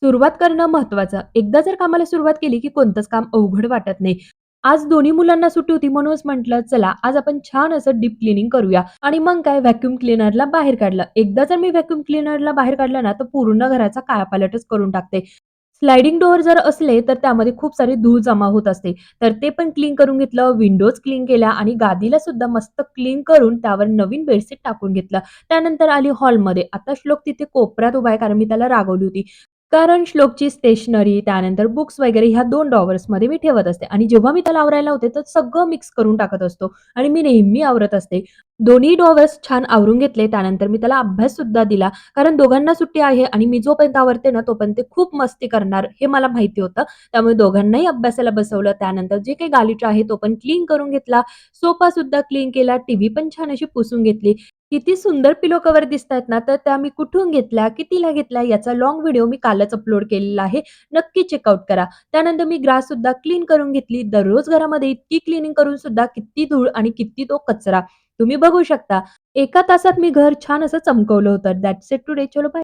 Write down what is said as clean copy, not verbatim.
सुरुवात करणं महत्वाचं. एकदा जर कामाला सुरुवात केली, की कोणतंच काम अवघड वाटत नाही. आज दोन्ही मुलांना सुट्टी होती म्हणूनच म्हटलं, चला आज आपण छान असं डीप क्लीनिंग करूया आणि मग काय व्हॅक्यूम क्लीनरला बाहेर काढलं. एकदा जर मी व्हॅक्यूम क्लीनरला बाहेर काढलं ना, तर पूर्ण घराचा कायापालटच करून टाकते. स्लायडिंग डोअर जर असले, तर त्यामध्ये खूप सारी धूळ जमा होत असते. तर ते पण क्लीन करून घेतलं, विंडोज क्लीन केल्या आणि गादीला सुद्धा मस्त क्लीन करून त्यावर नवीन बेडशीट टाकून घेतलं. त्यानंतर आली हॉलमध्ये. आता श्लोक तिथे कोपऱ्यात उभा आहे कारण मी त्याला रागवली होती. कारण श्लोकची स्टेशनरी, त्यानंतर बुक्स वगैरे ह्या 2 ड्रॉवर्समध्ये मी ठेवत असते आणि जेव्हा मी त्याला आवरायला लावते, तर सगळं मिक्स करून टाकत असतो आणि मी नेहमी आवरत असते. दोन्ही ड्रॉवर्स छान आवरून घेतले. त्यानंतर मी त्याला अभ्याससुद्धा दिला. कारण दोघांना सुट्टी आहे आणि मी जोपर्यंत आवरते ना, तोपर्यंत ते खूप मस्ती करणार हे मला माहिती होतं. त्यामुळे दोघांनाही अभ्यासाला बसवलं. त्यानंतर जे काही गालिचा आहे, तो पण क्लीन करून घेतला. सोफासुद्धा क्लीन केला. टीव्ही पण छान अशी पुसून घेतली. किती सुंदर पिलो कव्हर दिसतायत ना, तर त्या मी कुठून घेतल्या, कितीला घेतल्या याचा लाँग व्हिडिओ मी कालच अपलोड केलेला आहे. नक्की चेकआउट करा. त्यानंतर मी ग्राससुद्धा क्लीन करून घेतली. दररोज घरामध्ये इतकी क्लीनिंग करून सुद्धा किती धूळ आणि किती तो कचरा. तुम्ही बघू शकता. एका तासात मी घर छान असं चमकवलं होतं. That's it today. चलो बाय.